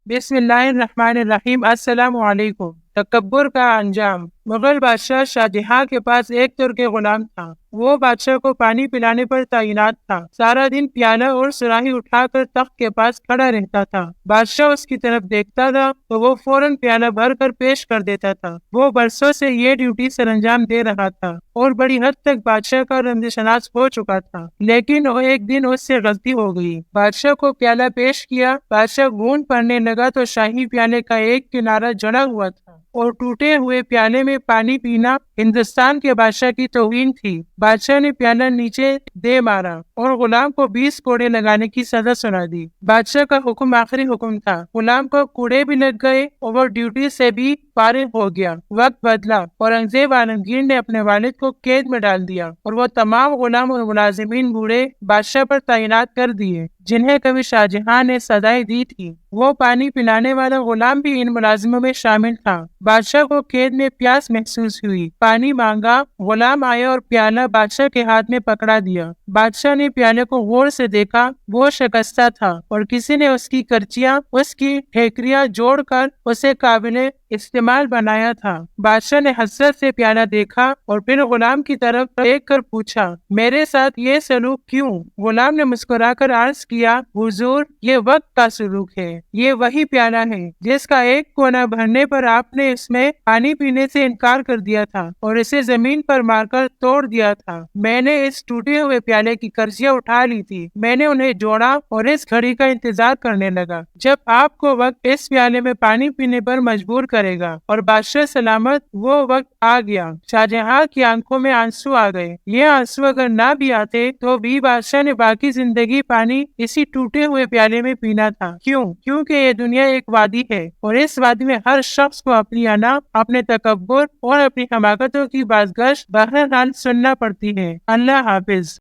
بسم اللہ الرحمن الرحیم۔ السلام علیکم۔ تکبر کا انجام۔ مغل بادشاہ شاہ جہاں کے پاس ایک ترک غلام تھا۔ وہ بادشاہ کو پانی پلانے پر تعینات تھا۔ سارا دن پیالہ اور سراہی اٹھا کر تخت کے پاس کھڑا رہتا تھا۔ بادشاہ اس کی طرف دیکھتا تھا تو وہ فوراً پیالہ بھر کر پیش کر دیتا تھا۔ وہ برسوں سے یہ ڈیوٹی سر انجام دے رہا تھا اور بڑی حد تک بادشاہ کا رمز شناس ہو چکا تھا، لیکن ایک دن اس سے غلطی ہو گئی۔ بادشاہ کو پیالہ پیش کیا۔ بادشاہ گھونٹ پڑنے لگا تو شاہی پیالے کا ایک کنارہ جڑا ہوا تھا اور ٹوٹے ہوئے پیالے میں پانی پینا ہندوستان کے بادشاہ کی توہین تھی۔ بادشاہ نے پیالہ نیچے دے مارا اور غلام کو 20 کوڑے لگانے کی سزا سنا دی۔ بادشاہ کا حکم آخری حکم تھا۔ غلام کو کوڑے بھی لگ گئے اور وہ ڈیوٹی سے بھی فارغ ہو گیا۔ وقت بدلا۔ اورنگزیب عالمگیر نے اپنے والد کو قید میں ڈال دیا اور وہ تمام غلام اور ملازمین بوڑھے بادشاہ پر تعینات کر دیے جنہیں کبھی شاہ جہاں نے سزائیں دی تھی۔ وہ پانی پلانے والا غلام بھی ان ملازموں میں شامل تھا۔ بادشاہ کو قید میں پیاس محسوس ہوئی۔ پانی مانگا۔ غلام آیا اور پیالہ بادشاہ کے ہاتھ میں پکڑا دیا۔ بادشاہ نے پیالے کو غور سے دیکھا۔ وہ شکستہ تھا اور کسی نے اس کی کرچیاں، اس کی ٹھیکریاں جوڑ کر اسے قابل استعمال بنایا تھا۔ بادشاہ نے حسرت سے پیالہ دیکھا اور پھر غلام کی طرف دیکھ کر پوچھا، میرے ساتھ یہ سلوک کیوں؟ غلام نے مسکرا کر عرض کیا، حضور، یہ وقت کا سلوک ہے۔ یہ وہی پیالہ ہے جس کا ایک کونا بھرنے پر آپ نے اس میں پانی پینے سے انکار کر دیا تھا اور اسے زمین پر مار کر توڑ دیا تھا۔ میں نے اس ٹوٹے ہوئے پیالے کی کرچیاں اٹھا لی تھی۔ میں نے انہیں جوڑا اور اس گھڑی کا انتظار کرنے لگا جب آپ کو وقت اس پیالے میں پانی پینے پر مجبور کرے گا، اور بادشاہ سلامت وہ وقت آ گیا۔ شاہ جہاں کی آنکھوں میں آنسو آ گئے۔ یہ آنسو اگر نہ بھی آتے تو بھی بادشاہ نے باقی زندگی پانی اسی ٹوٹے ہوئے پیالے میں پینا تھا۔ کیوں؟ کیونکہ یہ دنیا ایک وادی ہے اور اس وادی میں ہر شخص کو اپنی انا، اپنے تکبر اور اپنی حماقتوں کی بازگشت بہرحال سننا پڑتی ہے۔ اللہ حافظ۔